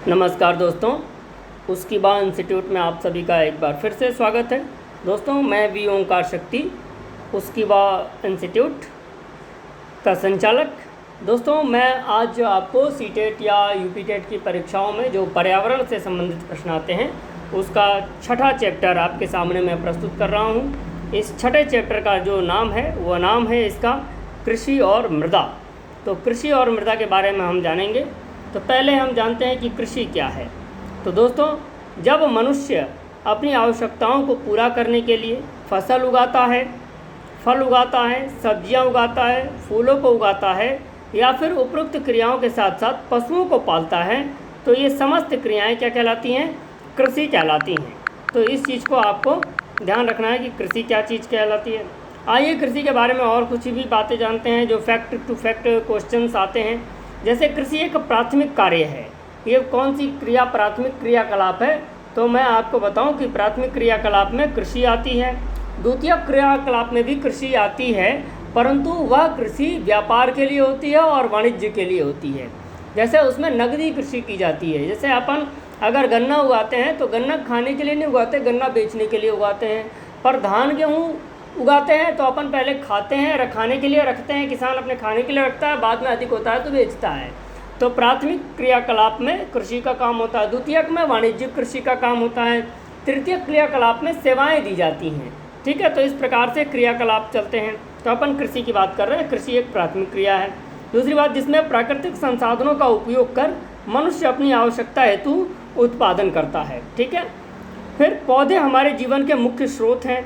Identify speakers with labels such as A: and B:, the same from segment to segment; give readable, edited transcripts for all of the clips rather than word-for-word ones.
A: नमस्कार दोस्तों, उसकी बात इंस्टीट्यूट में आप सभी का एक बार फिर से स्वागत है। दोस्तों, मैं वी ओंकार शक्ति, उसकी बात इंस्टीट्यूट का संचालक। दोस्तों, मैं आज आपको सीटेट या यूपीटेट की परीक्षाओं में जो पर्यावरण से संबंधित प्रश्न आते हैं उसका छठा चैप्टर आपके सामने मैं प्रस्तुत कर रहा हूँ। इस छठे चैप्टर का जो नाम है वह नाम है इसका कृषि और मृदा। तो कृषि और मृदा के बारे में हम जानेंगे। तो पहले हम जानते हैं कि कृषि क्या है। तो दोस्तों, जब मनुष्य अपनी आवश्यकताओं को पूरा करने के लिए फसल उगाता है, फल उगाता है, सब्जियां उगाता है, फूलों को उगाता है या फिर उपरोक्त क्रियाओं के साथ साथ पशुओं को पालता है, तो ये समस्त क्रियाएं क्या कहलाती हैं? कृषि कहलाती हैं। तो इस चीज़ को आपको ध्यान रखना है कि कृषि क्या चीज़ कहलाती है। आइए कृषि के बारे में और कुछ भी बातें जानते हैं जो फैक्ट टू फैक्ट क्वेश्चंस आते हैं। जैसे कृषि एक प्राथमिक कार्य है। ये कौन सी क्रिया प्राथमिक क्रियाकलाप है? तो मैं आपको बताऊं कि प्राथमिक क्रियाकलाप में कृषि आती है, द्वितीयक क्रियाकलाप में भी कृषि आती है, परंतु वह कृषि व्यापार के लिए होती है और वाणिज्य के लिए होती है। जैसे उसमें नगदी कृषि की जाती है। जैसे अपन अगर गन्ना उगाते हैं तो गन्ना खाने के लिए नहीं उगाते, गन्ना बेचने के लिए उगाते हैं। पर धान गेहूँ उगाते हैं तो अपन पहले खाते हैं, खाने के लिए रखते हैं, किसान अपने खाने के लिए रखता है, बाद में अधिक होता है तो बेचता है। तो प्राथमिक क्रियाकलाप में कृषि का काम होता है, द्वितीयक में वाणिज्यिक कृषि का काम होता है, तृतीयक क्रियाकलाप में सेवाएं दी जाती हैं। ठीक है, तो इस प्रकार से क्रियाकलाप चलते हैं। तो अपन कृषि की बात कर रहे हैं। कृषि एक प्राथमिक क्रिया है। दूसरी बात, जिसमें प्राकृतिक संसाधनों का उपयोग कर मनुष्य अपनी आवश्यकता हेतु उत्पादन करता है। ठीक है, फिर पौधे हमारे जीवन के मुख्य स्रोत हैं।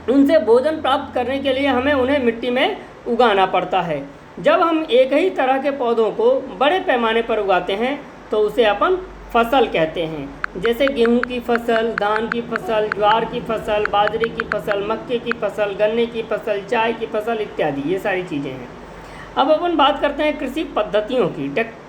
A: उनसे भोजन प्राप्त करने के लिए हमें उन्हें मिट्टी में उगाना पड़ता है। जब हम एक ही तरह के पौधों को बड़े पैमाने पर उगाते हैं तो उसे अपन फसल कहते हैं। जैसे गेहूं की फसल, धान की फसल, ज्वार की फसल, बाजरे की फसल, मक्के की फसल, गन्ने की फसल, चाय की फसल इत्यादि, ये सारी चीज़ें हैं। अब अपन बात करते हैं कृषि पद्धतियों की।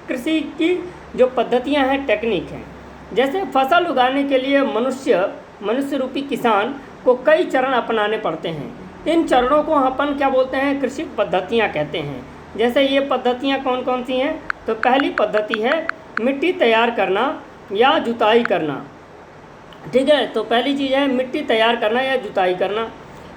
A: कृषि की जो पद्धतियाँ हैं, टेक्निक हैं। जैसे फसल उगाने के लिए मनुष्य रूपी किसान को कई चरण अपनाने पड़ते हैं। इन चरणों को अपन क्या बोलते हैं? कृषि पद्धतियाँ कहते हैं। जैसे ये पद्धतियाँ कौन कौन सी हैं? तो पहली पद्धति है मिट्टी तैयार करना या जुताई करना। ठीक है, तो पहली चीज़ है मिट्टी तैयार करना या जुताई करना।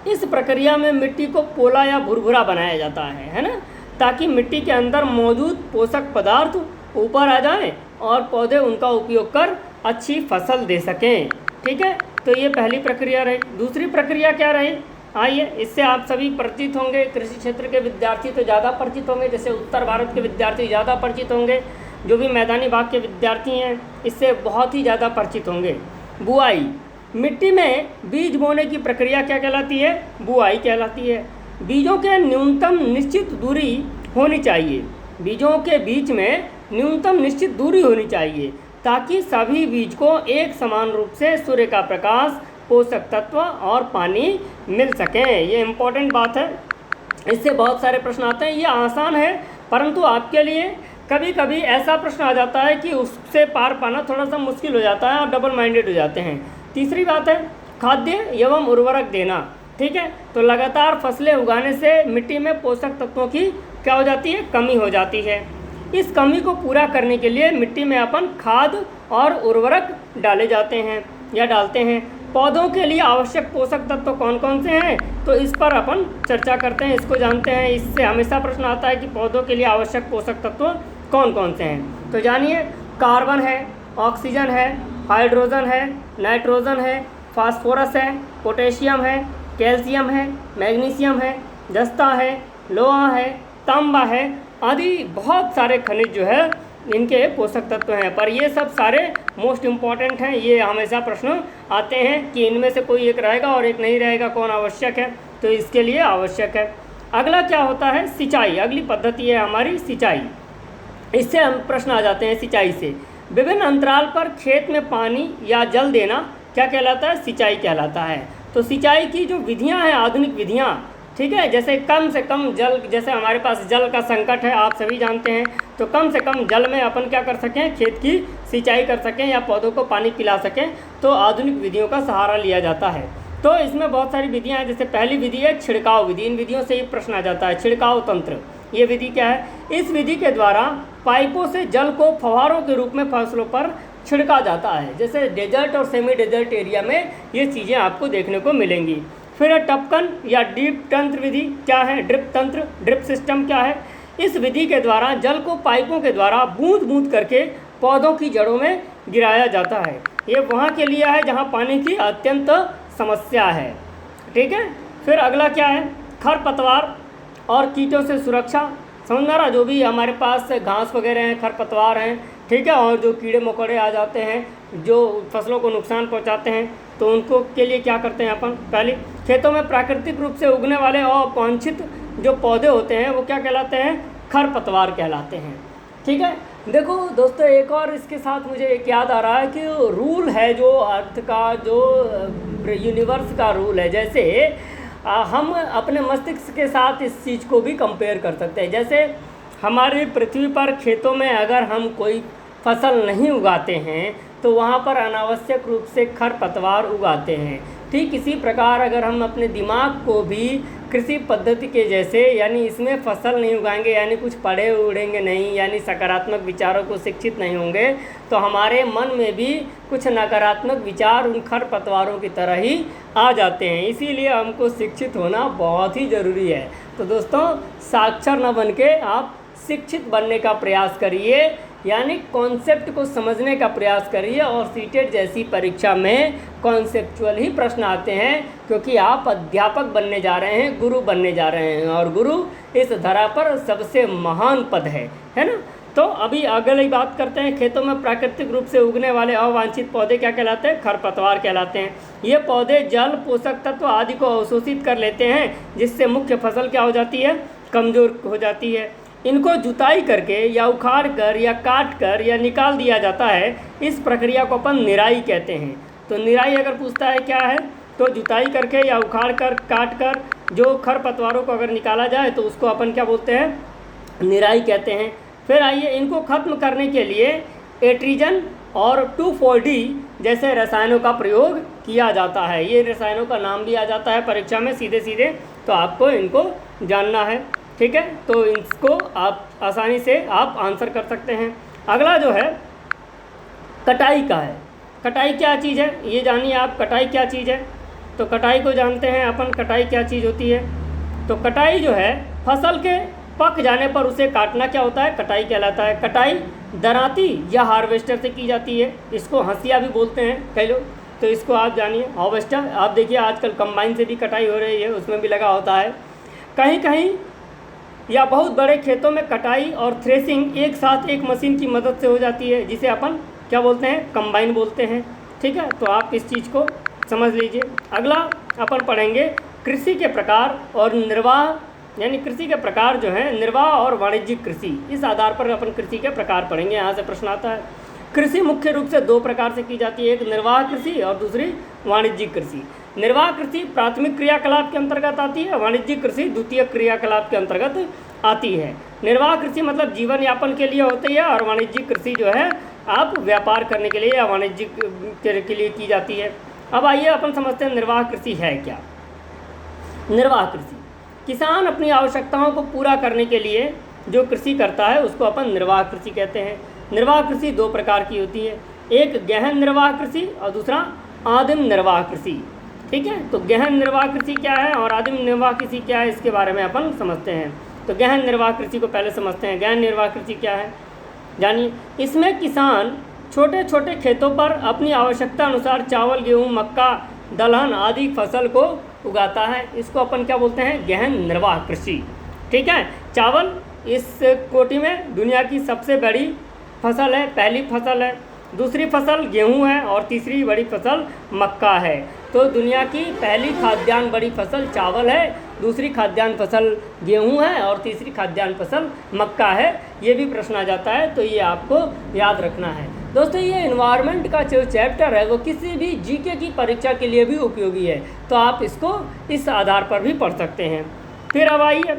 A: इस प्रक्रिया में मिट्टी को पोला या भुरभुरा बनाया जाता है ना, ताकि मिट्टी के अंदर मौजूद पोषक पदार्थ ऊपर आ जाएं और पौधे उनका उपयोग कर अच्छी फसल दे सकें। ठीक है, तो ये पहली प्रक्रिया रही। दूसरी प्रक्रिया क्या रही? आइए, इससे आप सभी परिचित होंगे। कृषि क्षेत्र के विद्यार्थी तो ज़्यादा परिचित होंगे, जैसे उत्तर भारत के विद्यार्थी ज़्यादा परिचित होंगे, जो भी मैदानी भाग के विद्यार्थी हैं इससे बहुत ही ज़्यादा परिचित होंगे। बुआई, मिट्टी में बीज बोने की प्रक्रिया क्या कहलाती है? बुआई कहलाती है। बीजों के न्यूनतम निश्चित दूरी होनी चाहिए। बीजों के बीच में न्यूनतम निश्चित दूरी होनी चाहिए ताकि सभी बीज को एक समान रूप से सूर्य का प्रकाश, पोषक तत्व और पानी मिल सकें। ये इम्पोर्टेंट बात है। इससे बहुत सारे प्रश्न आते हैं। ये आसान है, परंतु आपके लिए कभी कभी ऐसा प्रश्न आ जाता है कि उससे पार पाना थोड़ा सा मुश्किल हो जाता है और डबल माइंडेड हो जाते हैं। तीसरी बात है खाद्य एवं उर्वरक देना। ठीक है, तो लगातार फसलें उगाने से मिट्टी में पोषक तत्वों की क्या हो जाती है? कमी हो जाती है। इस कमी को पूरा करने के लिए मिट्टी में अपन खाद और उर्वरक डाले जाते हैं या डालते हैं। पौधों के लिए आवश्यक पोषक तत्व कौन कौन से हैं? तो इस पर अपन चर्चा करते हैं, इसको जानते हैं। इससे हमेशा प्रश्न आता है कि पौधों के लिए आवश्यक पोषक तत्व कौन कौन से हैं। तो जानिए, कार्बन है, ऑक्सीजन है, हाइड्रोजन है, नाइट्रोजन है, फास्फोरस है, पोटेशियम है, कैल्शियम है, मैग्नीशियम है, जस्ता है, लोहा है, तांबा है आदि बहुत सारे खनिज जो है इनके पोषक तत्व हैं। पर ये सब सारे मोस्ट इम्पॉर्टेंट हैं। ये हमेशा प्रश्न आते हैं कि इनमें से कोई एक रहेगा और एक नहीं रहेगा, कौन आवश्यक है? तो इसके लिए आवश्यक है। अगला क्या होता है? सिंचाई। अगली पद्धति है हमारी सिंचाई। इससे हम प्रश्न आ जाते हैं सिंचाई से। विभिन्न अंतराल पर खेत में पानी या जल देना क्या कहलाता है? सिंचाई कहलाता है। तो सिंचाई की जो विधियाँ हैं, आधुनिक विधियाँ, ठीक है, जैसे कम से कम जल, जैसे हमारे पास जल का संकट है, आप सभी जानते हैं, तो कम से कम जल में अपन क्या कर सकें? खेत की सिंचाई कर सकें या पौधों को पानी पिला सकें, तो आधुनिक विधियों का सहारा लिया जाता है। तो इसमें बहुत सारी विधियाँ हैं। जैसे पहली विधि है छिड़काव विधि। इन विधियों से ही प्रश्न आ जाता है। छिड़काव तंत्र, ये विधि क्या है? इस विधि के द्वारा पाइपों से जल को फव्वारों के रूप में फसलों पर छिड़का जाता है। जैसे डेजर्ट और सेमी डेजर्ट एरिया में ये चीज़ें आपको देखने को मिलेंगी। फिर टपकन या ड्रिप तंत्र विधि क्या है? ड्रिप तंत्र, ड्रिप सिस्टम क्या है? इस विधि के द्वारा जल को पाइपों के द्वारा बूंद बूंद करके पौधों की जड़ों में गिराया जाता है। ये वहाँ के लिए है जहाँ पानी की अत्यंत समस्या है। ठीक है। फिर अगला क्या है? खरपतवार और कीटों से सुरक्षा। समझ में आ रहा? जो भी हमारे पास घास वगैरह हैं, खरपतवार हैं, ठीक है, और जो कीड़े मकोड़े आ जाते हैं जो फसलों को नुकसान पहुंचाते हैं, तो उनको के लिए क्या करते हैं अपन? पहले खेतों में प्राकृतिक रूप से उगने वाले अवांछित जो पौधे होते हैं वो क्या कहलाते हैं? खरपतवार कहलाते हैं। ठीक है। देखो दोस्तों, एक और इसके साथ मुझे एक याद आ रहा है कि रूल है जो अर्थ का, जो यूनिवर्स का रूल है। जैसे हम अपने मस्तिष्क के साथ इस चीज़ को भी कंपेयर कर सकते हैं। जैसे हमारी पृथ्वी पर खेतों में अगर हम कोई फसल नहीं उगाते हैं तो वहाँ पर अनावश्यक रूप से खरपतवार उगाते हैं। ठीक इसी प्रकार अगर हम अपने दिमाग को भी कृषि पद्धति के जैसे, यानी इसमें फसल नहीं उगाएंगे, यानी कुछ पढ़े उड़ेंगे नहीं, यानी सकारात्मक विचारों को शिक्षित नहीं होंगे, तो हमारे मन में भी कुछ नकारात्मक विचार उन खरपतवारों की तरह ही आ जाते हैं। इसीलिए हमको शिक्षित होना बहुत ही ज़रूरी है। तो दोस्तों, साक्षर न बन के आप शिक्षित बनने का प्रयास करिए, यानी कॉन्सेप्ट को समझने का प्रयास करिए। और सीटेट जैसी परीक्षा में कॉन्सेप्चुअल ही प्रश्न आते हैं, क्योंकि आप अध्यापक बनने जा रहे हैं, गुरु बनने जा रहे हैं, और गुरु इस धरा पर सबसे महान पद है ना। तो अभी अगली बात करते हैं। खेतों में प्राकृतिक रूप से उगने वाले अवांछित पौधे क्या कहलाते हैं? खरपतवार कहलाते हैं। ये पौधे जल, पोषक तत्व आदि को अवशोषित कर लेते हैं, जिससे मुख्य फसल क्या हो जाती है? कमज़ोर हो जाती है। इनको जुताई करके या उखाड़ कर या काट कर या निकाल दिया जाता है। इस प्रक्रिया को अपन निराई कहते हैं। तो निराई अगर पूछता है क्या है, तो जुताई करके या उखाड़ कर, काट कर जो खरपतवारों को अगर निकाला जाए तो उसको अपन क्या बोलते हैं? निराई कहते हैं। फिर आइए, इनको खत्म करने के लिए एट्रिजन और 2,4-D जैसे रसायनों का प्रयोग किया जाता है। ये रसायनों का नाम भी आ जाता है परीक्षा में सीधे सीधे, तो आपको इनको जानना है। ठीक है। तो इसको आप आसानी से आप आंसर कर सकते हैं। अगला जो है कटाई का है। कटाई क्या चीज़ है ये जानिए आप। कटाई क्या चीज़ है? तो कटाई को जानते हैं अपन, कटाई क्या चीज़ होती है। तो कटाई जो है, फसल के पक जाने पर उसे काटना क्या होता है? कटाई कहलाता है। कटाई दराती या हार्वेस्टर से की जाती है। इसको हंसिया भी बोलते हैं कई लोग, तो इसको आप जानिए। हार्वेस्टर, आप देखिए आजकल कंबाइन से भी कटाई हो रही है, उसमें भी लगा होता है। कहीं कहीं या बहुत बड़े खेतों में कटाई और थ्रेसिंग एक साथ एक मशीन की मदद से हो जाती है, जिसे अपन क्या बोलते हैं? कंबाइन बोलते हैं। ठीक है। तो आप इस चीज़ को समझ लीजिए। अगला अपन पढ़ेंगे कृषि के प्रकार और निर्वाह, यानी कृषि के प्रकार जो है निर्वाह और वाणिज्यिक कृषि। इस आधार पर अपन कृषि के प्रकार पढ़ेंगे। यहाँ से प्रश्न आता है। कृषि मुख्य रूप से 2 प्रकार से की जाती है, एक निर्वाह कृषि और दूसरी वाणिज्यिक कृषि। निर्वाह कृषि प्राथमिक क्रियाकलाप के अंतर्गत आती है, वाणिज्यिक कृषि द्वितीय क्रियाकलाप के अंतर्गत आती है। निर्वाह कृषि मतलब जीवन यापन के लिए होती है, और वाणिज्यिक कृषि जो है आप व्यापार करने के लिए या वाणिज्यिक के लिए की जाती है। अब आइए अपन समझते हैं निर्वाह कृषि है क्या। निर्वाह कृषि, किसान अपनी आवश्यकताओं को पूरा करने के लिए जो कृषि करता है उसको अपन निर्वाह कृषि कहते हैं। निर्वाह कृषि 2 प्रकार की होती है, एक गहन निर्वाह कृषि और दूसरा आदिम निर्वाह कृषि। ठीक है। तो गहन निर्वाह कृषि क्या है और आदिम निर्वाह कृषि क्या है, इसके बारे में अपन समझते हैं। तो गहन निर्वाह कृषि को पहले समझते हैं। गहन निर्वाह कृषि क्या है जानिए। इसमें किसान छोटे छोटे खेतों पर अपनी आवश्यकता अनुसार चावल, गेहूँ, मक्का, दलहन आदि फसल को उगाता है। इसको अपन क्या बोलते हैं? गहन निर्वाह कृषि। ठीक है। चावल इस कोटि में दुनिया की सबसे बड़ी फसल है, पहली फसल है। दूसरी फसल गेहूं है और तीसरी बड़ी फसल मक्का है। तो दुनिया की पहली खाद्यान्न बड़ी फसल चावल है, दूसरी खाद्यान्न फसल गेहूं है और तीसरी खाद्यान्न फसल मक्का है। ये भी प्रश्न आ जाता है, तो ये आपको याद रखना है। दोस्तों, ये एनवायरनमेंट का जो चैप्टर है वो किसी भी जीके की परीक्षा के लिए भी उपयोगी है, तो आप इसको इस आधार पर भी पढ़ सकते हैं। फिर अब आइए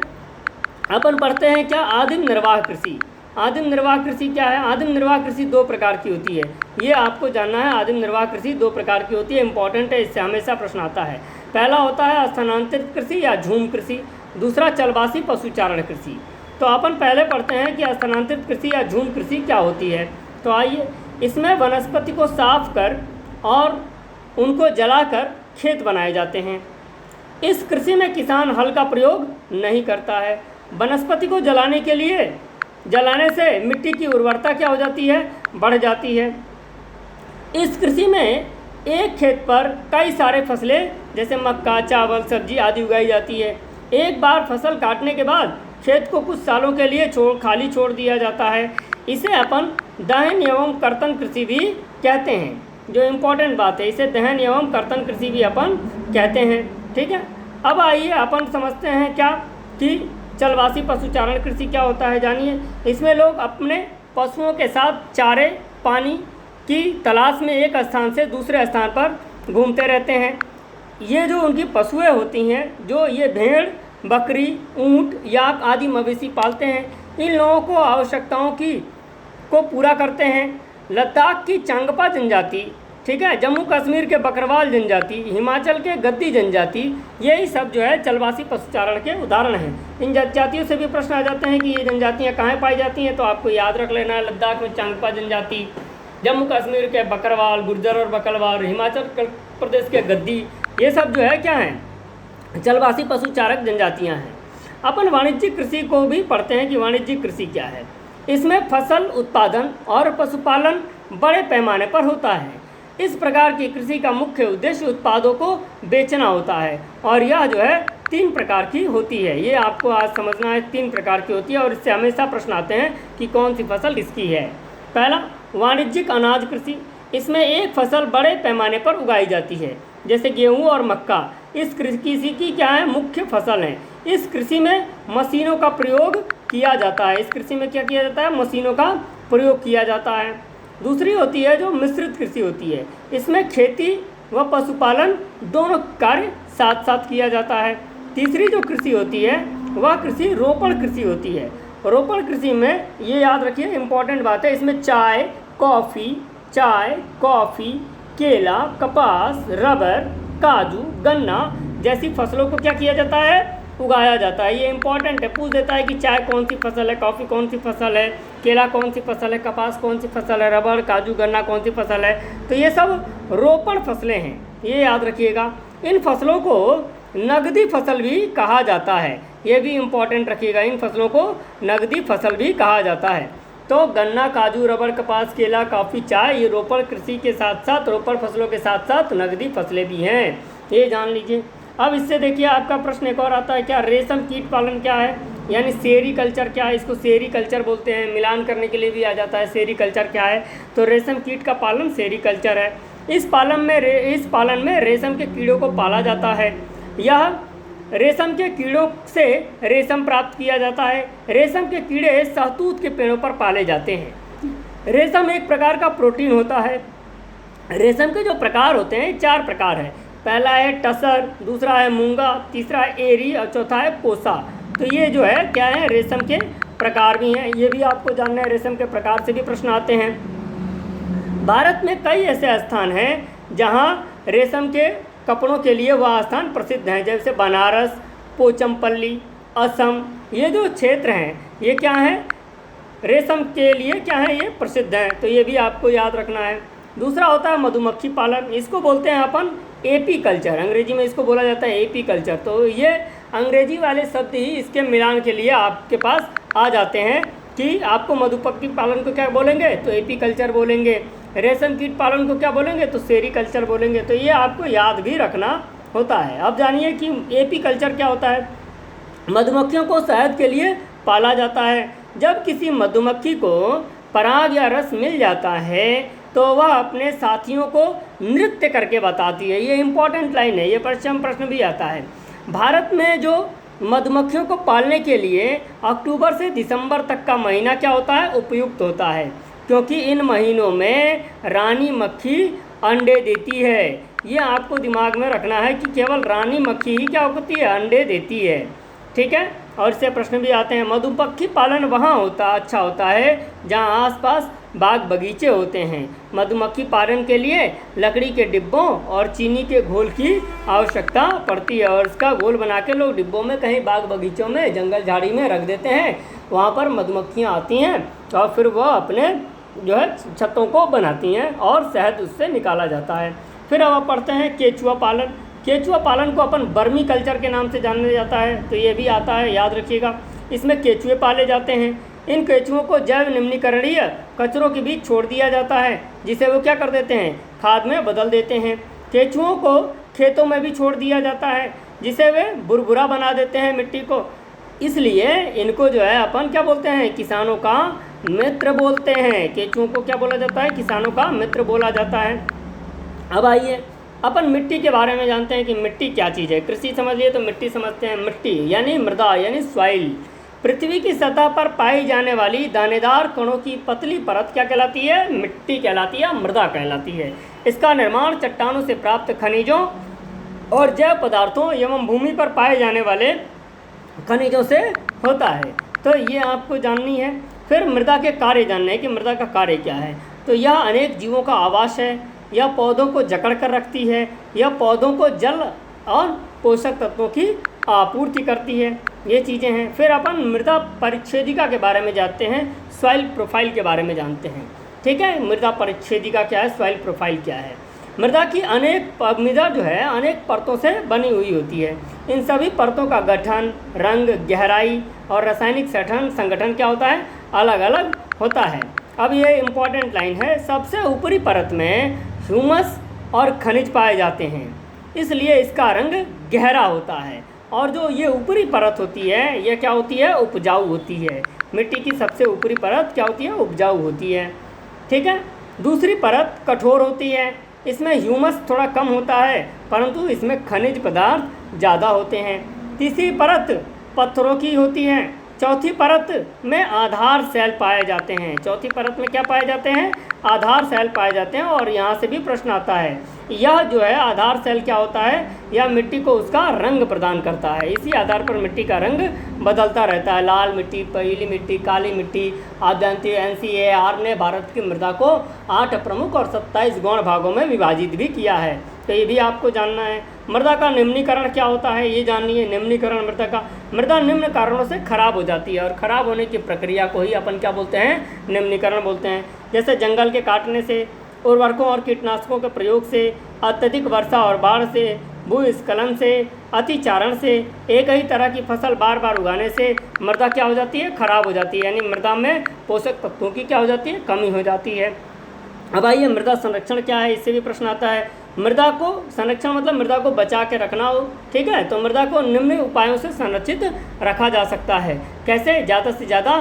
A: अपन पढ़ते हैं क्या? आदिम निर्वाह कृषि। आदिम निर्वाह कृषि क्या है? आदिम निर्वाह कृषि 2 प्रकार की होती है, ये आपको जानना है। आदिम निर्वाह कृषि 2 प्रकार की होती है, इंपॉर्टेंट है, इससे हमेशा प्रश्न आता है। पहला होता है स्थानांतरित कृषि या झूम कृषि, दूसरा चलवासी पशुचारण कृषि। तो अपन पहले पढ़ते हैं कि स्थानांतरित कृषि या झूम कृषि क्या होती है। तो आइए, इसमें वनस्पति को साफ कर और उनको जलाकर खेत बनाए जाते हैं। इस कृषि में किसान हल का प्रयोग नहीं करता है। वनस्पति को जलाने से मिट्टी की उर्वरता क्या हो जाती है, बढ़ जाती है। इस कृषि में एक खेत पर कई सारे फसलें जैसे मक्का, चावल, सब्जी आदि उगाई जाती है। एक बार फसल काटने के बाद खेत को कुछ सालों के लिए खाली छोड़ दिया जाता है। इसे अपन दहन एवं कर्तन कृषि भी कहते हैं। जो इम्पोर्टेंट बात है, इसे दहन एवं कर्तन कृषि भी अपन कहते हैं। ठीक है, अब आइए अपन समझते हैं क्या कि चलवासी पशुचारण कृषि क्या होता है। जानिए, इसमें लोग अपने पशुओं के साथ चारे पानी की तलाश में एक स्थान से दूसरे स्थान पर घूमते रहते हैं। ये जो उनकी पशुएं होती हैं, जो ये भेड़, बकरी, ऊंट, याक आदि मवेशी पालते हैं, इन लोगों को आवश्यकताओं को पूरा करते हैं। लद्दाख की चांगपा जनजाति, ठीक है, जम्मू कश्मीर के बकरवाल जनजाति, हिमाचल के गद्दी जनजाति, यही सब जो है चलवासी पशुचारण के उदाहरण हैं। इन जनजातियों से भी प्रश्न आ जाते हैं कि ये जनजातियाँ कहाँ पाई जाती हैं, तो आपको याद रख लेना है, लद्दाख में चांगपा जनजाति, जम्मू कश्मीर के बकरवाल, गुर्जर और बकरवाल, हिमाचल प्रदेश के गद्दी, ये सब जो है क्या हैं, चलवासी पशुचारक जनजातियाँ हैं। अपन वाणिज्यिक कृषि को भी पढ़ते हैं कि वाणिज्यिक कृषि क्या है। इसमें फसल उत्पादन और पशुपालन बड़े पैमाने पर होता है। इस प्रकार की कृषि का मुख्य उद्देश्य उत्पादों को बेचना होता है और यह जो है 3 प्रकार की होती है। ये आपको आज समझना है, 3 प्रकार की होती है और इससे हमेशा प्रश्न आते हैं कि कौन सी फसल किसकी है। पहला, वाणिज्यिक अनाज कृषि। इसमें एक फसल बड़े पैमाने पर उगाई जाती है, जैसे गेहूँ और मक्का। इस कृषि की क्या है, मुख्य फसल है। इस कृषि में मशीनों का प्रयोग किया जाता है। इस कृषि में क्या किया जाता है, मशीनों का प्रयोग किया जाता है। दूसरी होती है जो मिश्रित कृषि होती है। इसमें खेती व पशुपालन दोनों कार्य साथ साथ किया जाता है। तीसरी जो कृषि होती है वह कृषि रोपण कृषि होती है। रोपण कृषि में ये याद रखिए, इम्पॉर्टेंट बात है, इसमें चाय, कॉफ़ी, केला, कपास, रबर, काजू, गन्ना जैसी फसलों को क्या किया जाता है, उगाया जाता है। ये इंपॉर्टेंट है, पूछ देता है कि चाय कौन सी फसल है, कॉफ़ी कौन सी फसल है, केला कौन सी फसल है, कपास कौन सी फसल है, रबर, काजू, गन्ना कौन सी फसल है। तो ये सब रोपण फसलें हैं, ये याद रखिएगा। इन फसलों को नगदी फसल भी कहा जाता है, ये भी इम्पॉर्टेंट रखिएगा। इन फसलों को नगदी फसल भी कहा जाता है। तो गन्ना, काजू, रबर, कपास, केला, कॉफ़ी, चाय, ये रोपण कृषि के साथ साथ, रोपण फसलों के साथ साथ नगदी फसलें भी हैं, ये जान लीजिए। अब इससे देखिए आपका प्रश्न एक और आता है, क्या रेशम कीट पालन क्या है, यानी सेरीकल्चर क्या है। इसको सेरीकल्चर बोलते हैं, मिलान करने के लिए भी आ जाता है। सेरीकल्चर क्या है, तो रेशम कीट का पालन सेरीकल्चर है। इस पालन में रेशम के कीड़ों को पाला जाता है। यह रेशम के कीड़ों से रेशम प्राप्त किया जाता है। रेशम के कीड़े शहतूत के पेड़ों पर पाले जाते हैं। रेशम एक प्रकार का प्रोटीन होता है। रेशम के जो प्रकार होते हैं 4 प्रकार है। पहला है टसर, दूसरा है मूंगा, तीसरा है एरी और चौथा है कोसा। तो ये जो है क्या है, रेशम के प्रकार भी हैं, ये भी आपको जानना है। रेशम के प्रकार से भी प्रश्न आते हैं। भारत में कई ऐसे स्थान हैं जहाँ रेशम के कपड़ों के लिए वह स्थान प्रसिद्ध हैं, जैसे बनारस, पोचमपल्ली, असम। ये जो क्षेत्र हैं ये क्या हैं, रेशम के लिए क्या है, ये प्रसिद्ध हैं। तो ये भी आपको याद रखना है। दूसरा होता है मधुमक्खी पालन, इसको बोलते हैं अपन एपी कल्चर, अंग्रेजी में इसको बोला जाता है एपी कल्चर। तो ये अंग्रेजी वाले शब्द ही इसके मिलान के लिए आपके पास आ जाते हैं कि आपको मधुमक्खी पालन को क्या बोलेंगे, तो एपी कल्चर बोलेंगे। रेशम कीट पालन को क्या बोलेंगे, तो सेरीकल्चर बोलेंगे। तो ये आपको याद भी रखना होता है। अब जानिए कि एपी कल्चर क्या होता है। मधुमक्खियों को शहद के लिए पाला जाता है। जब किसी मधुमक्खी को पराग या रस मिल जाता है तो वह अपने साथियों को नृत्य करके बताती है। ये इम्पॉर्टेंट लाइन है, ये प्रश्न भी आता है। भारत में जो मधुमक्खियों को पालने के लिए अक्टूबर से दिसंबर तक का महीना क्या होता है, उपयुक्त होता है, क्योंकि इन महीनों में रानी मक्खी अंडे देती है। ये आपको दिमाग में रखना है कि केवल रानी मक्खी ही क्या होती है, अंडे देती है। ठीक है, और इससे प्रश्न भी आते हैं। मधुमक्खी पालन वहाँ अच्छा होता है जहाँ आसपास बाग बगीचे होते हैं। मधुमक्खी पालन के लिए लकड़ी के डिब्बों और चीनी के घोल की आवश्यकता पड़ती है और इसका घोल बना के लोग डिब्बों में कहीं बाग बगीचों में, जंगल झाड़ी में रख देते हैं। वहाँ पर मधुमक्खियाँ आती हैं और फिर वह अपने जो है छत्तों को बनाती हैं और शहद उससे निकाला जाता है। फिर अब आप पढ़ते हैं केचुआ पालन। केचुआ पालन को अपन बर्मी कल्चर के नाम से जाना जाता है, तो ये भी आता है, याद रखिएगा। इसमें केचुए पाले जाते हैं। इन केचुओं को जैव निम्नीकरणीय कचरों के बीच छोड़ दिया जाता है, जिसे वो क्या कर देते हैं, खाद में बदल देते हैं। केचुओं को खेतों में भी छोड़ दिया जाता है, जिसे वे बुरबुरा बना देते हैं मिट्टी को। इसलिए इनको जो है अपन क्या बोलते हैं, किसानों का मित्र बोलते हैं। केचुओं को क्या बोला जाता है, किसानों का मित्र बोला जाता है। अब आइए अपन मिट्टी के बारे में जानते हैं कि मिट्टी क्या चीज़ है। कृषि समझ लिए तो मिट्टी समझते हैं। मिट्टी यानी मृदा यानी सॉइल। पृथ्वी की सतह पर पाई जाने वाली दानेदार कणों की पतली परत क्या कहलाती है, मिट्टी कहलाती है, मृदा कहलाती है। इसका निर्माण चट्टानों से प्राप्त खनिजों और जैव पदार्थों एवं भूमि पर पाए जाने वाले खनिजों से होता है। तो ये आपको जाननी है। फिर मृदा के कार्य जानने हैं कि मृदा का कार्य क्या है। तो यह अनेक जीवों का आवास है, यह पौधों को जकड़ कर रखती है, यह पौधों को जल और पोषक तत्वों की आपूर्ति करती है। ये चीज़ें हैं। फिर अपन मृदा परिच्छेदिका के बारे में जानते हैं, सॉइल प्रोफाइल के बारे में जानते हैं। ठीक है, मृदा परिच्छेदिका क्या है, सॉइल प्रोफाइल क्या है। मृदा जो है अनेक परतों से बनी हुई होती है। इन सभी परतों का गठन, रंग, गहराई और रासायनिक संगठन क्या होता है, अलग अलग होता है। अब ये इम्पॉर्टेंट लाइन है, सबसे ऊपरी परत में ह्यूमस और खनिज पाए जाते हैं, इसलिए इसका रंग गहरा होता है। और जो ये ऊपरी परत होती है, ये क्या होती है, उपजाऊ होती है। मिट्टी की सबसे ऊपरी परत क्या होती है, उपजाऊ होती है। ठीक है। दूसरी परत कठोर होती है, इसमें ह्यूमस थोड़ा कम होता है, परंतु इसमें खनिज पदार्थ ज़्यादा होते हैं। तीसरी परत पत्थरों की होती है। चौथी परत में आधार सेल पाए जाते हैं। चौथी परत में क्या पाए जाते हैं, आधार सेल पाए जाते हैं। और यहाँ से भी प्रश्न आता है, यह जो है आधार सेल क्या होता है, यह मिट्टी को उसका रंग प्रदान करता है। इसी आधार पर मिट्टी का रंग बदलता रहता है। लाल मिट्टी, पीली मिट्टी, काली मिट्टी। आप जानते हैं NCAR ने भारत की मृदा को 8 प्रमुख और 27 गौण भागों में विभाजित भी किया है, तो ये भी आपको जानना है। मृदा का निम्नीकरण क्या होता है, ये जानिए। निम्नीकरण मृदा का, मृदा निम्न कारणों से खराब हो जाती है और खराब होने की प्रक्रिया को ही अपन क्या बोलते हैं, निम्नीकरण बोलते हैं। जैसे जंगल के काटने से, उर्वरकों और कीटनाशकों के प्रयोग से, अत्यधिक वर्षा और बाढ़ से, भूस्खलन से, अतिचारण से, एक ही तरह की फसल बार बार उगाने से मृदा क्या हो जाती है, खराब हो जाती है। यानी मृदा में पोषक तत्वों की क्या हो जाती है, कमी हो जाती है। अब आइए मृदा संरक्षण क्या है, इससे भी प्रश्न आता है। मृदा को संरक्षण मतलब मृदा को बचा के रखना हो। ठीक है, तो मृदा को निम्न उपायों से संरक्षित रखा जा सकता है। कैसे, ज़्यादा से ज़्यादा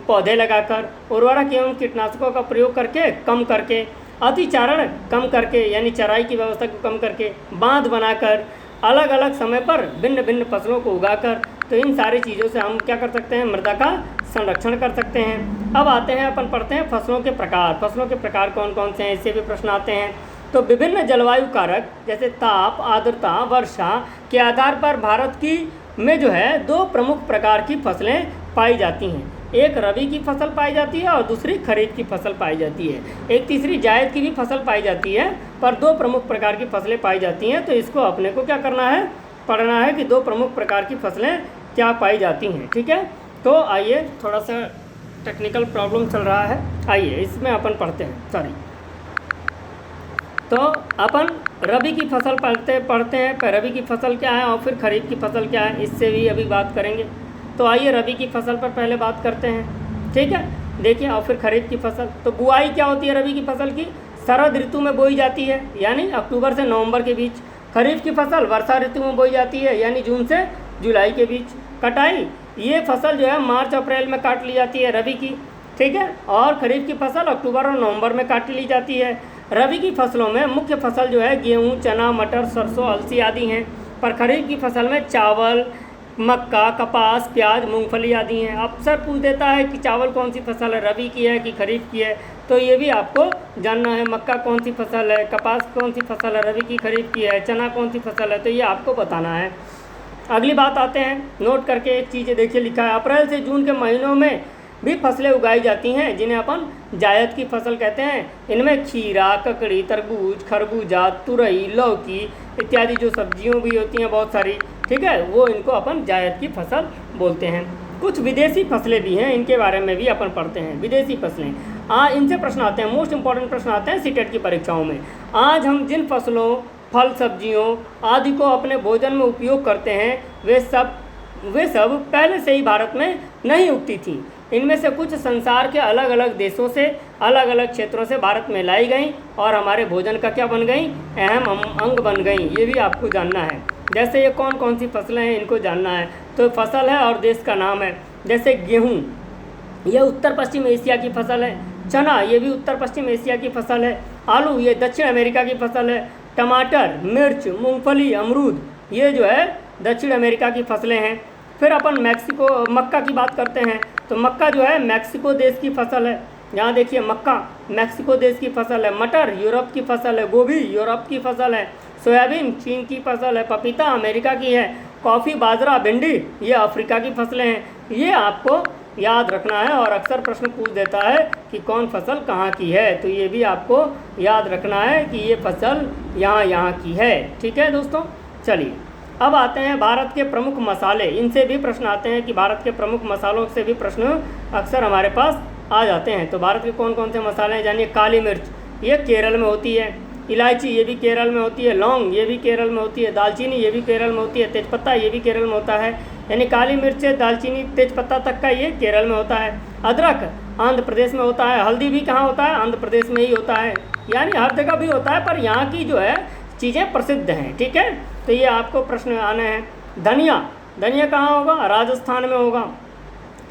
A: पौधे लगाकर, उर्वरक एवं कीटनाशकों का प्रयोग करके, कम करके, अतिचारण कम करके यानी चराई की व्यवस्था को कम करके, बांध बनाकर, अलग अलग समय पर भिन्न भिन्न फसलों को उगाकर। तो इन सारी चीज़ों से हम क्या कर सकते हैं, मृदा का संरक्षण कर सकते हैं। अब आते हैं, अपन पढ़ते हैं फसलों के प्रकार। फसलों के प्रकार कौन कौन से हैं, इससे भी प्रश्न आते हैं। तो विभिन्न जलवायु कारक जैसे ताप, आर्द्रता, वर्षा के आधार पर भारत की में जो है 2 प्रमुख प्रकार की फसलें पाई जाती हैं। एक रबी की फसल पाई जाती है और दूसरी खरीफ की फसल पाई जाती है। एक तीसरी जायद की भी फसल पाई जाती है, पर 2 प्रमुख प्रकार की फसलें पाई जाती हैं। तो इसको अपने को क्या करना है, पढ़ना है कि 2 प्रमुख प्रकार की फसलें क्या पाई जाती हैं। ठीक है, तो आइए, थोड़ा सा टेक्निकल प्रॉब्लम चल रहा है, आइए इसमें अपन पढ़ते हैं। तो अपन रबी की फसल पढ़ते हैं। रबी की फसल क्या है और फिर खरीफ की फसल क्या है, इससे भी अभी बात करेंगे। तो आइए रबी की फसल पर पहले बात करते हैं। ठीक है, देखिए, और फिर खरीफ की फसल। तो बुआई क्या होती है रबी की फसल की, शरद ऋतु में बोई जाती है, यानी अक्टूबर से नवंबर के बीच। खरीफ की फसल वर्षा ऋतु में बोई जाती है, यानी जून से जुलाई के बीच। कटाई, ये फसल जो है मार्च अप्रैल में काट ली जाती है रबी की। ठीक है, और खरीफ की फसल अक्टूबर और नवंबर में काट ली जाती है। रबी की फसलों में मुख्य फसल जो है गेहूँ, चना, मटर, सरसों, अलसी आदि हैं। पर खरीफ की फसल में चावल, मक्का, कपास, प्याज, मूंगफली आदि हैं। अक्सर पूछ देता है कि चावल कौन सी फसल है, रबी की है कि खरीफ की है, तो ये भी आपको जानना है। मक्का कौन सी फसल है, कपास कौन सी फसल है, रबी की खरीफ की है, चना कौन सी फसल है, तो ये आपको बताना है। अगली बात आते हैं, नोट करके एक चीज़ देखिए, लिखा है अप्रैल से जून के महीनों में भी फसलें उगाई जाती हैं, जिन्हें अपन जायद की फसल कहते हैं। इनमें खीरा, ककड़ी, तरबूज, खरबूजा, तुरई, लौकी इत्यादि जो सब्जियों भी होती हैं बहुत सारी, ठीक है, वो इनको अपन जायद की फसल बोलते हैं। कुछ विदेशी फसलें भी हैं, इनके बारे में भी अपन पढ़ते हैं। विदेशी फसलें, इनसे प्रश्न आते हैं, मोस्ट इंपॉर्टेंट प्रश्न आते हैं सीटेट की परीक्षाओं में। आज हम जिन फसलों, फल, सब्जियों आदि को अपने भोजन में उपयोग करते हैं, वे सब पहले से ही भारत में नहीं उगती थी। इनमें से कुछ संसार के अलग अलग देशों से, अलग अलग क्षेत्रों से भारत में लाई गई और हमारे भोजन का क्या बन गई, अहम अंग बन गई। ये भी आपको जानना है। जैसे ये कौन कौन सी फसलें हैं, इनको जानना है। तो फसल है और देश का नाम है। जैसे गेहूँ, ये उत्तर पश्चिम एशिया की फसल है। चना, ये भी उत्तर पश्चिम एशिया की फसल है। आलू, ये दक्षिण अमेरिका की फसल है। टमाटर, मिर्च, मूंगफली, अमरूद, ये जो है दक्षिण अमेरिका की फसलें हैं। फिर अपन मक्का की बात करते हैं। तो मक्का जो है मैक्सिको देश की फसल है। यहाँ देखिए, मक्का मैक्सिको देश की फसल है। मटर यूरोप की फसल है। गोभी यूरोप की फसल है। सोयाबीन चीन की फसल है। पपीता अमेरिका की है। कॉफ़ी, बाजरा, भिंडी, ये अफ्रीका की फसलें हैं। ये आपको याद रखना है और अक्सर प्रश्न पूछ देता है कि कौन फसल कहाँ की है। तो ये भी आपको याद रखना है कि ये फसल यहाँ की है। ठीक है दोस्तों, चलिए अब आते हैं भारत के प्रमुख मसाले। इनसे भी प्रश्न आते हैं कि भारत के प्रमुख मसालों से भी प्रश्न अक्सर हमारे पास आ जाते हैं। तो भारत के कौन कौन से मसाले हैं जानिए। काली मिर्च, ये केरल में होती है। इलायची, ये भी केरल में होती है। लौंग, ये भी केरल में होती है। दालचीनी, ये भी केरल में होती है। तेजपत्ता, ये भी केरल में होता है। यानी काली मिर्च, दालचीनी, तेजपत्ता तक का ये केरल में होता है। अदरक आंध्र प्रदेश में होता है। हल्दी भी कहाँ होता है, आंध्र प्रदेश में ही होता है। यानी हर जगह भी होता है, पर यहाँ की जो है चीज़ें प्रसिद्ध हैं। ठीक है, तो ये आपको प्रश्न आने हैं। धनिया कहाँ होगा, राजस्थान में होगा।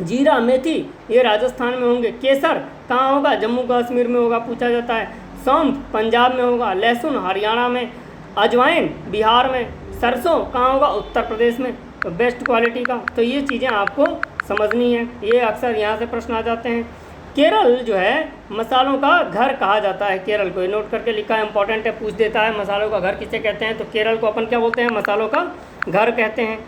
A: जीरा, मेथी, ये राजस्थान में होंगे। केसर कहाँ होगा, जम्मू कश्मीर में होगा, पूछा जाता है। सौंफ पंजाब में होगा। लहसुन हरियाणा में। अजवाइन बिहार में। सरसों कहाँ होगा, उत्तर प्रदेश में। तो बेस्ट क्वालिटी का, तो ये चीज़ें आपको समझनी है। ये अक्सर यहाँ से प्रश्न आ जाते हैं। केरल जो है मसालों का घर कहा जाता है। केरल को नोट करके लिखा है, इंपॉर्टेंट है, पूछ देता है मसालों का घर किसे कहते हैं। तो केरल को अपन क्या बोलते हैं, मसालों का घर कहते हैं।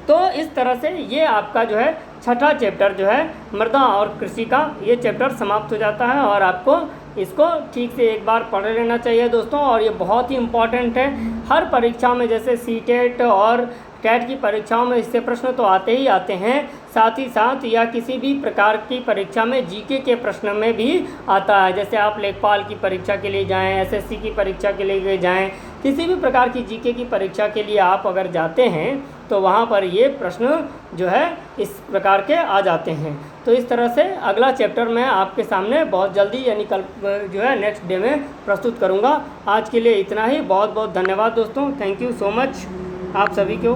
A: तो इस तरह से ये आपका जो है छठा चैप्टर जो है मृदा और कृषि का, ये चैप्टर समाप्त हो जाता है। और आपको इसको ठीक से एक बार पढ़ लेना चाहिए दोस्तों। और ये बहुत ही इम्पॉर्टेंट है। हर परीक्षा में, जैसे सीटेट और टेट की परीक्षाओं में इससे प्रश्न तो आते ही आते हैं, साथ ही साथ या किसी भी प्रकार की परीक्षा में जीके के प्रश्न में भी आता है। जैसे आप लेखपाल की परीक्षा के लिए जाएं, एसएससी की परीक्षा के लिए जाएं, किसी भी प्रकार की जीके की परीक्षा के लिए आप अगर जाते हैं तो वहाँ पर ये प्रश्न जो है इस प्रकार के आ जाते हैं। तो इस तरह से अगला चैप्टर मैं आपके सामने बहुत जल्दी यानी कल जो है नेक्स्ट डे में प्रस्तुत करूँगा। आज के लिए इतना ही। बहुत बहुत धन्यवाद दोस्तों, थैंक यू सो मच आप सभी को।